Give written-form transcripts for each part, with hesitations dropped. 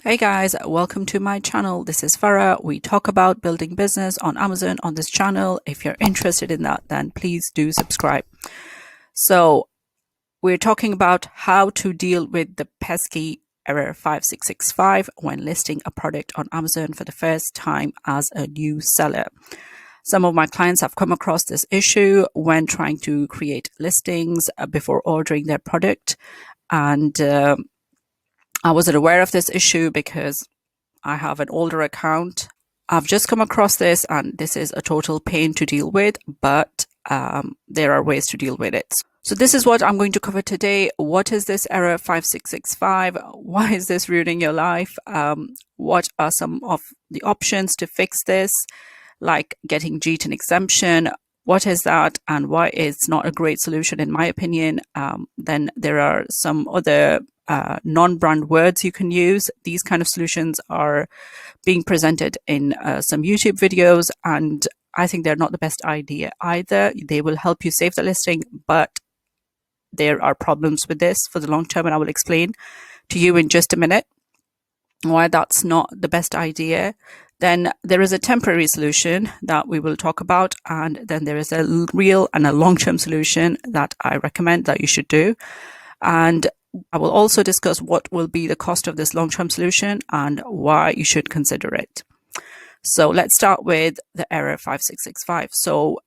Hey guys, welcome to my channel. This is Farah. We talk about building business on Amazon on this channel. If you're interested in that, then please do subscribe. So we're talking about how to deal with the pesky error 5665 when listing a product on Amazon for the first time as a new seller. Some of my clients have come across this issue when trying to create listings before ordering their product, and I wasn't aware of this issue because I have an older account. I've just come across this and this is a total pain to deal with, but there are ways to deal with it. So this is what I'm going to cover today. What is this error 5665? Why is this ruining your life? What are some of the options to fix this, like getting GTIN exemption? What is that and why it's not a great solution in my opinion? Then there are some other non-brand words you can use. These kind of solutions are being presented in some YouTube videos, and I think they're not the best idea either. They will help you save the listing, but there are problems with this for the long term, and I will explain to you in just a minute why that's not the best idea. Then there is a temporary solution that we will talk about, and then there is a real and a long-term solution that I recommend that you should do. And I will also discuss what will be the cost of this long-term solution and why you should consider it. So let's start with the error 5665. So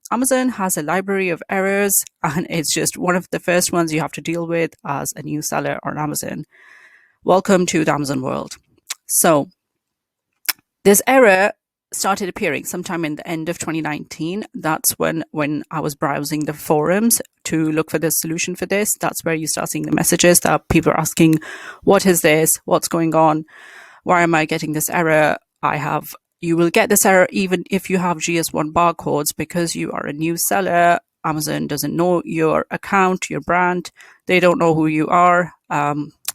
Amazon has a library of errors, and it's just one of the first ones you have to deal with as a new seller on Amazon. Welcome to the Amazon world. So this error started appearing sometime in the end of 2019. That's when I was browsing the forums to look for the solution for this. That's where you start seeing the messages that people are asking, what is this? What's going on? Why am I getting this error? You will get this error even if you have GS1 barcodes, because you are a new seller. Amazon doesn't know your account, your brand. They don't know who you are.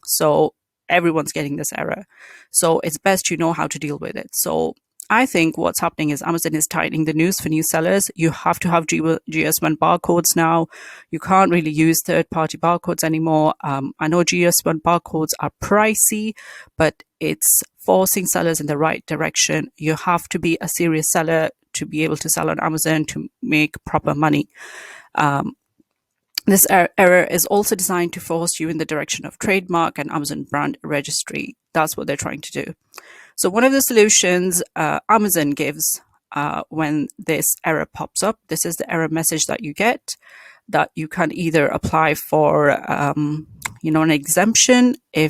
So everyone's getting this error. So it's best you know how to deal with it. So I think what's happening is Amazon is tightening the noose for new sellers. You have to have GS1 barcodes now. You can't really use third-party barcodes anymore. I know GS1 barcodes are pricey, but it's forcing sellers in the right direction. You have to be a serious seller to be able to sell on Amazon to make proper money. This error is also designed to force you in the direction of trademark and Amazon brand registry. That's what they're trying to do. So one of the solutions Amazon gives when this error pops up, this is the error message that you get, that you can either apply for, an exemption you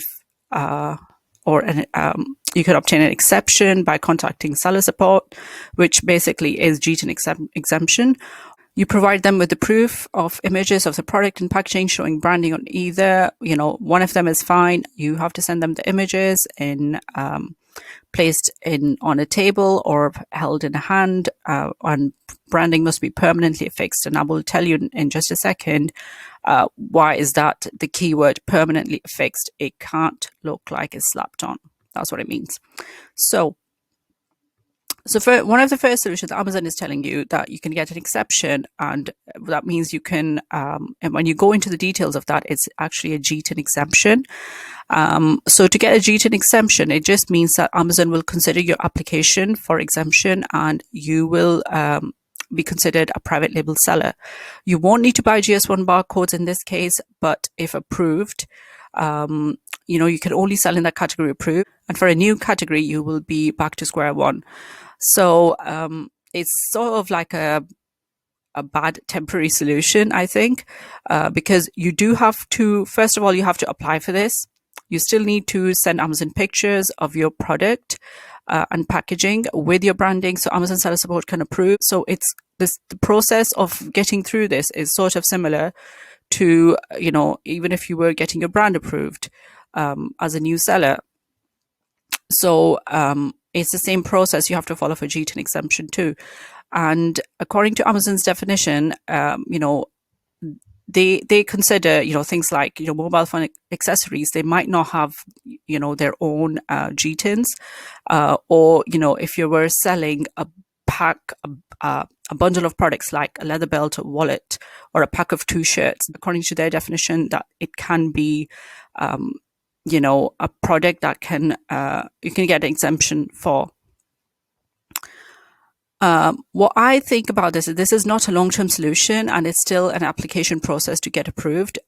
can obtain an exception by contacting seller support, which basically is GTIN exemption. You provide them with the proof of images of the product and packaging showing branding on either. One of them is fine. You have to send them the images in placed on a table or held in a hand, and branding must be permanently fixed. And I will tell you in just a second why is that the keyword permanently fixed. It can't look like it's slapped on. That's what it means. So for one of the first solutions, Amazon is telling you that you can get an exception, and that means you can, and when you go into the details of that, it's actually a GTIN exemption. So to get a GTIN exemption, it just means that Amazon will consider your application for exemption, and you will be considered a private label seller. You won't need to buy GS1 barcodes in this case, but if approved, you can only sell in that category approved. And for a new category, you will be back to square one. So it's sort of like a bad temporary solution, I think, because you do have to, first of all, you have to apply for this. You still need to send Amazon pictures of your product and packaging with your branding so Amazon seller support can approve. So the process of getting through this is sort of similar to, even if you were getting your brand approved as a new seller. So it's the same process you have to follow for GTIN exemption too. And according to Amazon's definition, they consider, things like, mobile phone accessories. They might not have, their own GTINs, or, if you were selling a bundle of products like a leather belt, a wallet, or a pack of 2 shirts, according to their definition, that it can be a product that you can get an exemption for. What I think about this is not a long-term solution, and it's still an application process to get approved.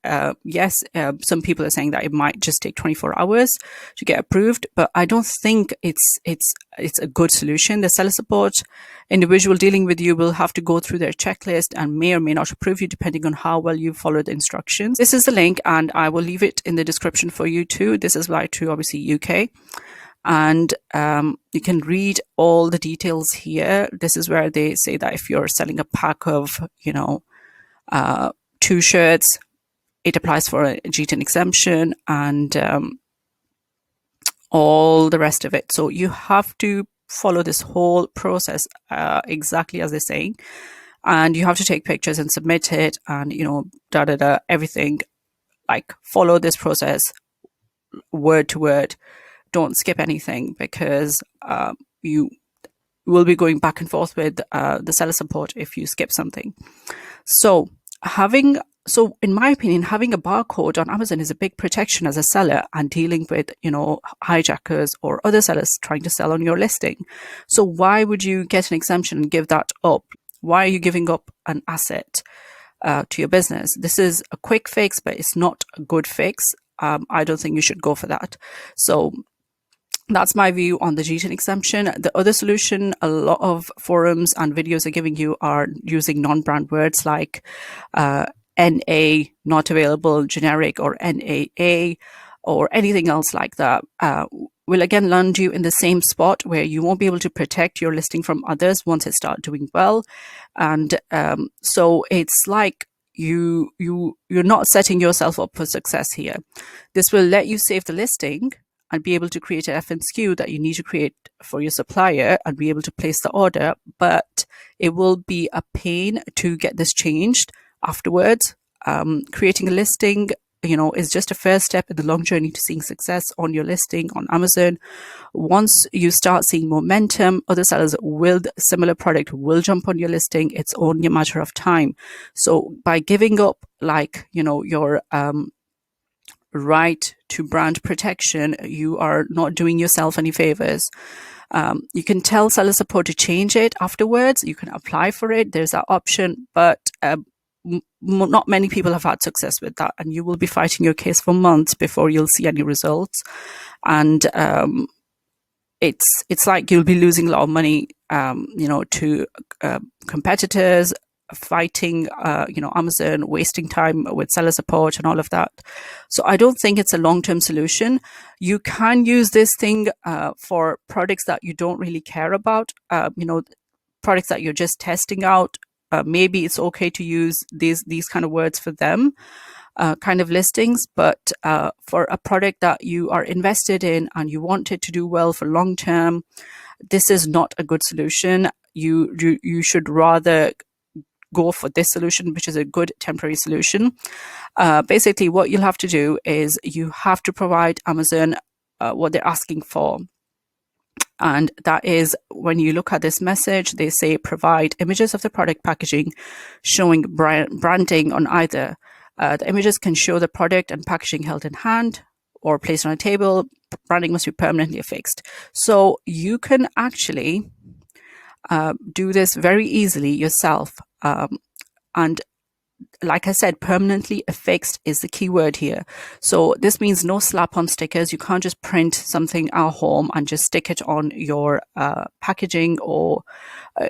Yes, some people are saying that it might just take 24 hours to get approved, but I don't think it's a good solution. The seller support individual dealing with you will have to go through their checklist and may or may not approve you depending on how well you follow the instructions. This is the link, and I will leave it in the description for you too. This is applied to obviously UK. And you can read all the details here. This is where they say that if you're selling a pack of, 2 shirts, it applies for a GTIN exemption and all the rest of it. So you have to follow this whole process exactly as they're saying. And you have to take pictures and submit it and, everything. Like, follow this process word to word. Don't skip anything, because you will be going back and forth with the seller support if you skip something. So in my opinion, having a barcode on Amazon is a big protection as a seller and dealing with, hijackers or other sellers trying to sell on your listing. So why would you get an exemption and give that up? Why are you giving up an asset to your business? This is a quick fix, but it's not a good fix. I don't think you should go for that. So that's my view on the GTIN exemption. The other solution, a lot of forums and videos are giving you, are using non-brand words like NA, not available, generic, or NAA, or anything else like that. Will again land you in the same spot where you won't be able to protect your listing from others once it starts doing well. And so it's like you're not setting yourself up for success here. This will let you save the listing and be able to create an FNSKU that you need to create for your supplier and be able to place the order, but it will be a pain to get this changed afterwards. Creating a listing, is just a first step in the long journey to seeing success on your listing on Amazon. Once you start seeing momentum, other sellers with similar product will jump on your listing. It's only a matter of time. So by giving up, your right to brand protection, you are not doing yourself any favors. You can tell seller support to change it afterwards. You can apply for it. There's that option, but not many people have had success with that, and you will be fighting your case for months before you'll see any results. And it's like you'll be losing a lot of money, to competitors, fighting, Amazon, wasting time with seller support and all of that. So I don't think it's a long-term solution. You can use this thing for products that you don't really care about, products that you're just testing out. Maybe it's okay to use these kind of words for them, kind of listings, but for a product that you are invested in and you want it to do well for long term, this is not a good solution. You should rather go for this solution, which is a good temporary solution. Basically, what you'll have to do is you have to provide Amazon what they're asking for. And that is, when you look at this message, they say provide images of the product packaging showing branding on either. The images can show the product and packaging held in hand or placed on a table. Branding must be permanently affixed. So you can actually do this very easily yourself. And like I said, permanently affixed is the key word here. So this means no slap-on stickers. You can't just print something at home and just stick it on your packaging, or,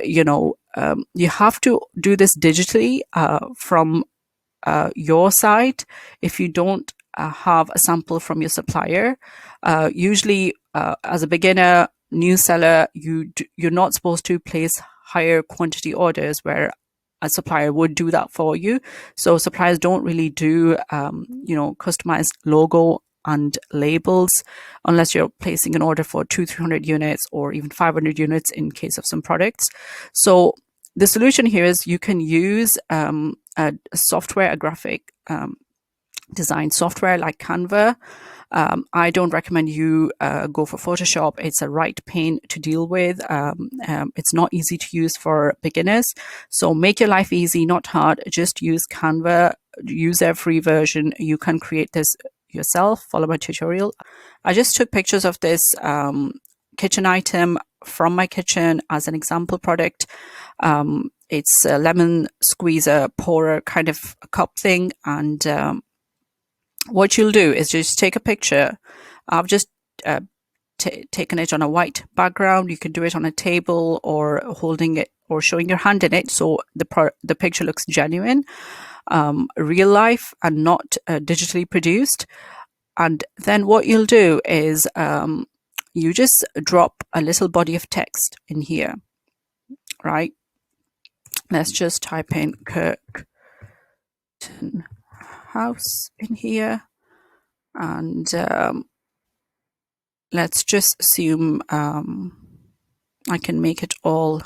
you have to do this digitally from your site if you don't have a sample from your supplier. Usually, as a beginner, new seller, you're not supposed to place higher quantity orders where a supplier would do that for you. So suppliers don't really do, customized logo and labels unless you're placing an order for 200-300 units or even 500 units in case of some products. So the solution here is you can use a software, a graphic design software like Canva. I don't recommend you go for Photoshop. It's a right pain to deal with. It's not easy to use for beginners. So make your life easy, not hard. Just use Canva. Use their free version. You can create this yourself, follow my tutorial. I just took pictures of this kitchen item from my kitchen as an example product. It's a lemon squeezer pourer kind of a cup thing. And what you'll do is just take a picture. I've just taken it on a white background. You can do it on a table or holding it or showing your hand in it, so the picture looks genuine, real life, and not digitally produced. And then what you'll do is you just drop a little body of text in here, right? Let's just type in Kirkton House in here, and let's just assume I can make it all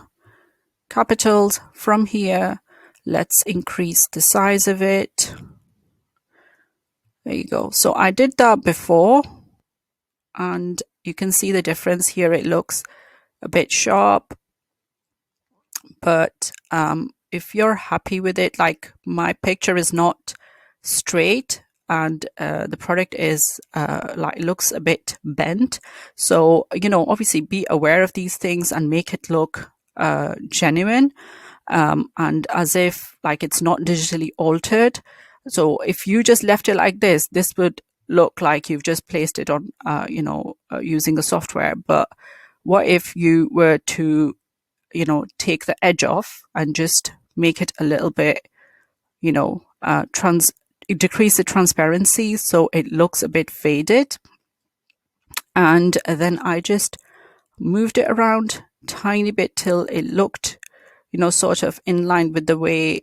capitals from here. Let's increase the size of it. There you go. So I did that before, and you can see the difference here. It looks a bit sharp, but if you're happy with it, like my picture is not straight and the product is like looks a bit bent, so obviously be aware of these things and make it look genuine, and as if like it's not digitally altered. So if you just left it like this would look like you've just placed it on using the software. But what if you were to take the edge off and just make it a little bit, decrease the transparency so it looks a bit faded. And then I just moved it around tiny bit till it looked, sort of in line with the way,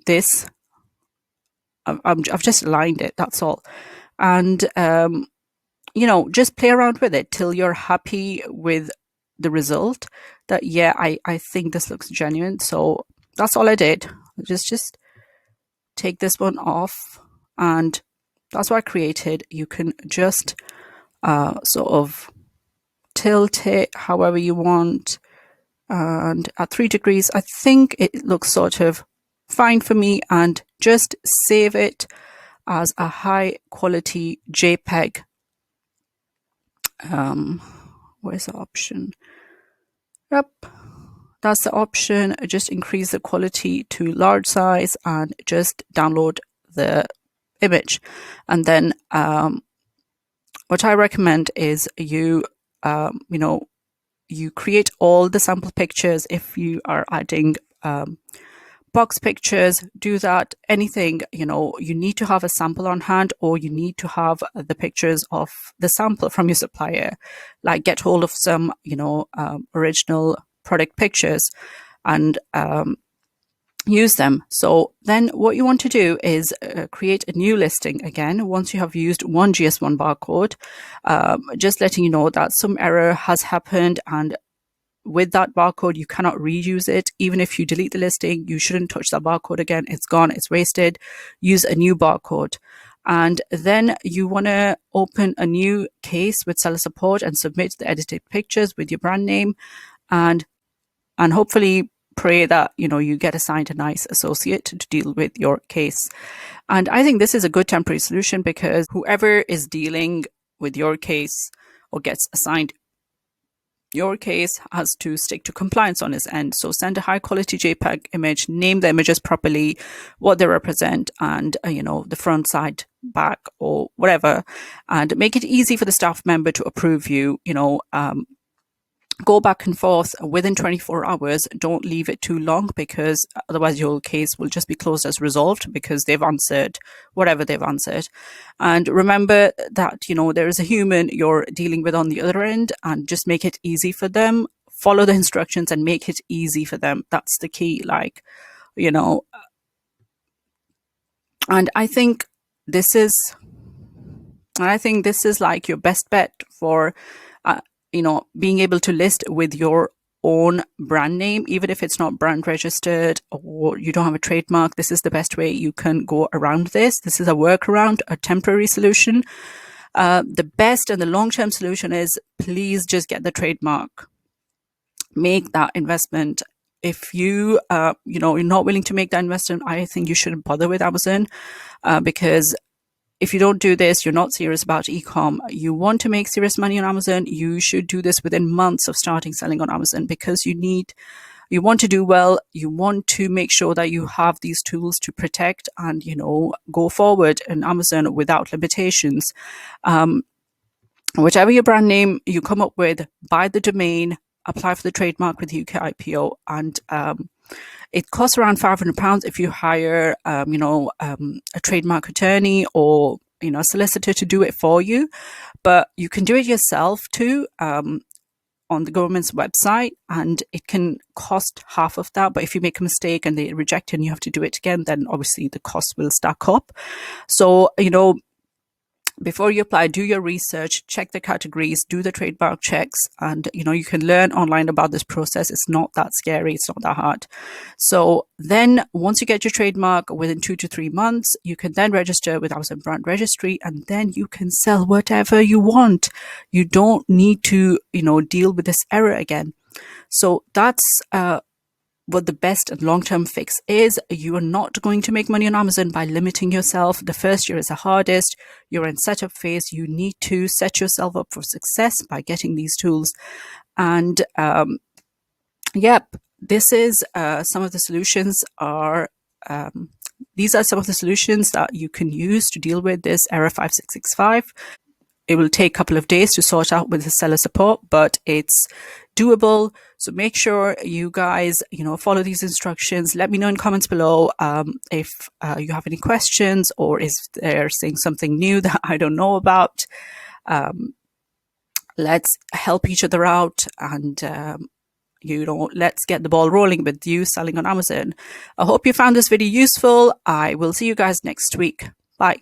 this. I've just aligned it, that's all. And, just play around with it till you're happy with the result, that yeah, I think this looks genuine. So that's all I did. Just take this one off, and that's what I created. You can just sort of tilt it however you want, and at 3 degrees I think it looks sort of fine for me. And just save it as a high quality JPEG. Where's the option? Yep, that's the option. Just increase the quality to large size and just download the image. And then what I recommend is you create all the sample pictures. If you are adding box pictures, do that. Anything, you need to have a sample on hand, or you need to have the pictures of the sample from your supplier. Like get hold of some, original product pictures and use them. So then what you want to do is create a new listing again once you have used one GS1 barcode, just letting you know that some error has happened, and with that barcode you cannot reuse it. Even if you delete the listing, you shouldn't touch that barcode again. It's gone, it's wasted. Use a new barcode. And then you want to open a new case with seller support and submit the edited pictures with your brand name, and hopefully pray that you get assigned a nice associate to deal with your case. And I think this is a good temporary solution, because whoever is dealing with your case or gets assigned your case has to stick to compliance on his end. So send a high quality JPEG image, name the images properly, what they represent, and the front, side, back, or whatever, and make it easy for the staff member to approve you. Go back and forth within 24 hours. Don't leave it too long, because otherwise your case will just be closed as resolved, because they've answered whatever they've answered. And remember that, there is a human you're dealing with on the other end, and just make it easy for them. Follow the instructions and make it easy for them. That's the key, and I think this is like your best bet for being able to list with your own brand name, even if it's not brand registered or you don't have a trademark. This is the best way you can go around this. This is a workaround, a temporary solution. The best and the long-term solution is, please just get the trademark. Make that investment. If you you're not willing to make that investment, I think you shouldn't bother with Amazon, because if you don't do this, you're not serious about e-com. You want to make serious money on Amazon, you should do this within months of starting selling on Amazon, because you want to do well. You want to make sure that you have these tools to protect and, go forward in Amazon without limitations. Whichever your brand name you come up with, buy the domain, apply for the trademark with UK IPO, and it costs around £500 if you hire, a trademark attorney or, a solicitor to do it for you. But you can do it yourself too, on the government's website, and it can cost half of that. But if you make a mistake and they reject it and you have to do it again, then obviously the cost will stack up. So, before you apply, do your research, check the categories, do the trademark checks, and you can learn online about this process. It's not that scary, it's not that hard. So then once you get your trademark, within 2 to 3 months, you can then register with Amazon Brand Registry, and then you can sell whatever you want. You don't need to deal with this error again. So that's what the best and long-term fix is. You are not going to make money on Amazon by limiting yourself. The first year is the hardest. You're in setup phase. You need to set yourself up for success by getting these tools. And this is some of the solutions are these are some of the solutions that you can use to deal with this error 5665. It will take a couple of days to sort out with the seller support, but it's doable. So make sure you guys, follow these instructions. Let me know in comments below if you have any questions, or is there saying something new that I don't know about. Let's help each other out, and let's get the ball rolling with you selling on Amazon. I hope you found this video useful. I will see you guys next week. Bye.